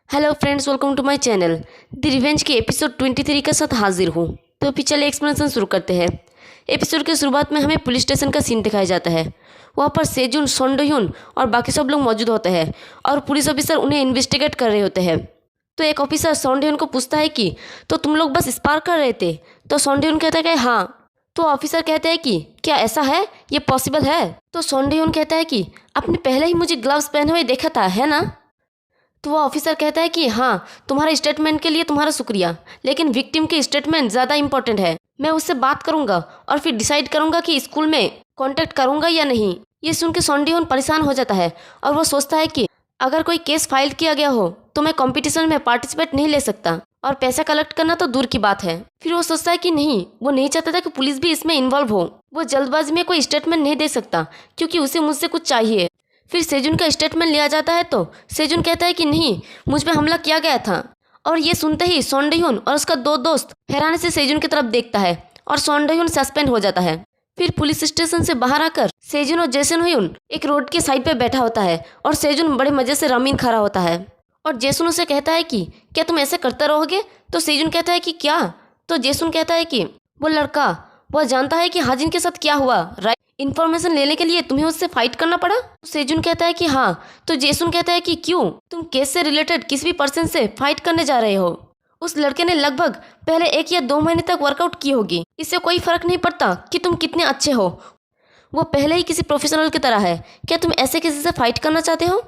Hello friends, welcome to my channel. The revenge के episode 23 के साथ हाजिर हूँ। तो पिछले एक्सप्लेनेशन शुरू करते हैं। एपिसोड के शुरुआत में हमें पुलिस स्टेशन का सीन दिखाया जाता है। वहाँ पर सेजुन, सोन डोhyun और बाकी सब लोग मौजूद होते हैं और पुलिस ऑफिसर उन्हें इन्वेस्टिगेट कर रहे होते हैं। तो एक ऑफिसर सोन डोhyun को पूछता है कि तो तुम लोग बस स्पार कर रहे थे? तो सोन डोhyun कहता है कि हाँ। तो ऑफिसर कहते हैं कि क्या ऐसा है, ये पॉसिबल है? तो सोन डोhyun कहता है कि आपने पहले ही मुझे ग्लव्स पहने हुए देखा था, है ना? तो वो ऑफिसर कहता है कि हाँ, तुम्हारे स्टेटमेंट के लिए तुम्हारा शुक्रिया, लेकिन विक्टिम की स्टेटमेंट ज़्यादा इंपॉर्टेंट है। मैं उससे बात करूँगा और फिर डिसाइड करूँगा कि स्कूल में कांटेक्ट करूँगा या नहीं। ये सुन के सोन डोhyun परेशान हो जाता है और वो सोचता है कि अगर कोई केस फाइल किया गया हो तो मैं कंपटीशन में पार्टिसिपेट नहीं ले सकता, और पैसा कलेक्ट करना तो दूर की बात है। फिर वो सोचता है कि नहीं, वो नहीं चाहता था कि पुलिस भी इसमें इन्वॉल्व हो। वो जल्दबाजी में कोई स्टेटमेंट नहीं दे सकता क्योंकि उसे मुझसे कुछ चाहिए। फिर सेजुन का स्टेटमेंट लिया जाता है तो सेजुन कहता है कि नहीं, मुझ पर हमला किया गया था। और ये सुनते ही सोन डोhyun और उसका दो दोस्त हैरानी से सेजुन की तरफ देखता है और सोन डोhyun सस्पेंड हो जाता है। फिर पुलिस स्टेशन से बाहर आकर सेजुन और जेसन हुन एक रोड के साइड पे बैठा होता है और सेजुन बड़े मजे से रामीन खा रहा होता है। और जेसन उसे कहता है कि क्या तुम ऐसे करते रहोगे? तो सेजुन कहता है कि क्या? तो जेसन कहता है कि वो लड़का, वह जानता है कि हाजिन के साथ क्या हुआ, राइट? इन्फॉर्मेशन लेने के लिए तुम्हें उससे फाइट करना पड़ा? तो सेजुन कहता है कि हाँ। तो जेसन कहता है कि क्यों? तुम केस से रिलेटेड किसी भी पर्सन से फाइट करने जा रहे हो? उस लड़के ने लगभग पहले 1 या 2 महीने तक वर्कआउट की होगी। इससे कोई फर्क नहीं पड़ता कि तुम कितने अच्छे हो, वो पहले ही किसी प्रोफेशनल की तरह है। क्या तुम ऐसे किसी से फाइट करना चाहते हो?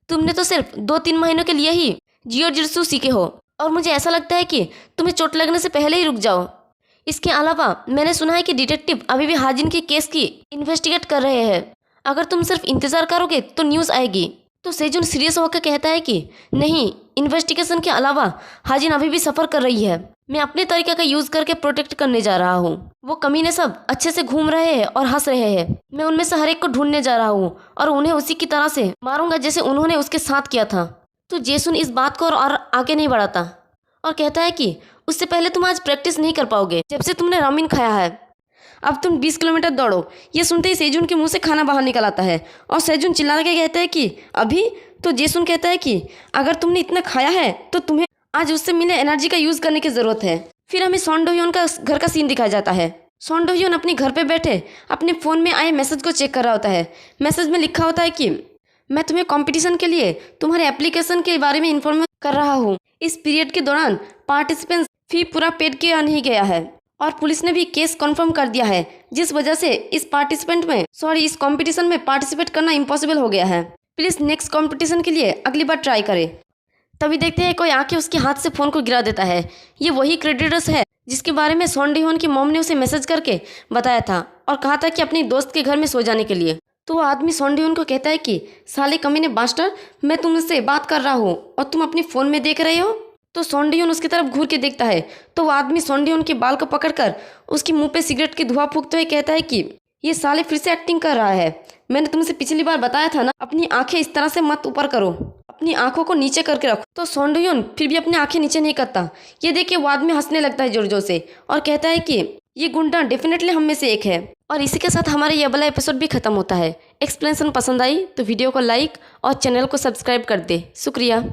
तुमने तो सिर्फ 2-3 महीनों के लिए ही जियो-जित्सु सीखे हो और मुझे ऐसा लगता है कि तुम्हें चोट लगने से पहले ही रुक जाओ। इसके अलावा मैंने सुना है कि डिटेक्टिव अभी भी हाजिन के केस की इन्वेस्टिगेट कर रहे हैं। अगर तुम सिर्फ इंतजार करोगे तो न्यूज़ आएगी। तो सेजुन सीरियस होकर कहता है कि नहीं, इन्वेस्टिगेशन के अलावा हाजिन अभी भी सफ़र कर रही है। मैं अपने तरीके का यूज़ करके प्रोटेक्ट करने जा रहा हूँ। वो कमीने सब अच्छे से घूम रहे हैं और हंस रहे हैं। मैं उनमें से हर एक को ढूंढने जा रहा हूँ और उन्हें उसी की तरह से मारूंगा जैसे उन्होंने उसके साथ किया था। तो जेसन इस बात को और आगे नहीं बढ़ाता और कहता है कि उससे पहले तुम आज प्रैक्टिस नहीं कर पाओगे जब से तुमने रामीन खाया है। अब तुम 20 किलोमीटर दौड़ो। ये सुनते ही सेजुन के मुंह से खाना बाहर निकल आता है और सेजुन चिल्ला के कहता है कि अभी? तो जेसन कहता है कि अगर तुमने इतना खाया है तो तुम्हें आज उससे मिले एनर्जी का यूज़ करने की ज़रूरत है। फिर हमें सोन डोhyun का घर का सीन दिखाया जाता है। सोन डोhyun अपने घर पे बैठे अपने फ़ोन में आए मैसेज को चेक कर रहा होता है। मैसेज में लिखा होता है कि मैं तुम्हें कंपटीशन के लिए तुम्हारे एप्लीकेशन के बारे में इन्फॉर्म कर रहा हूँ। इस पीरियड के दौरान पार्टिसिपेंट्स फी पूरा पेड किया नहीं गया है और पुलिस ने भी केस कंफर्म कर दिया है, जिस वजह से इस कंपटीशन में पार्टिसिपेट करना इम्पॉसिबल हो गया है। प्लीज़ नेक्स्ट कंपटीशन के लिए अगली बार ट्राई करें। तभी देखते हैं कोई आके उसके हाथ से फ़ोन को गिरा देता है। ये वही क्रेडिटर्स है जिसके बारे में सोन डोhyun की मॉम ने उसे मैसेज करके बताया था और कहा था कि अपने दोस्त के घर में सो जाने के लिए। तो वो आदमी सोन डोhyun को कहता है कि साले कमीने बास्टर, मैं तुमसे बात कर रहा हूँ और तुम अपने फ़ोन में देख रहे हो। तो सोन डोhyun उसकी तरफ घूर के देखता है तो वो आदमी सोन डोhyun के बाल को पकड़कर उसके मुंह पे सिगरेट की धुआं फूंकते हुए कहता है कि ये साले फिर से एक्टिंग कर रहा है। मैंने तुमसे पिछली बार बताया था ना, अपनी आंखें इस तरह से मत ऊपर करो, अपनी आंखों को नीचे करके रखो। तो सोन डोhyun फिर भी अपनी आंखें नीचे नहीं करता। ये देख के वो आदमी हंसने लगता है जोर जोर से और कहता है कि ये गुंडा डेफिनेटली हम में से एक है। और इसी के साथ हमारा ये वाला एपिसोड भी खत्म होता है। एक्सप्लेनेशन पसंद आई तो वीडियो को लाइक और चैनल को सब्सक्राइब कर दे। शुक्रिया।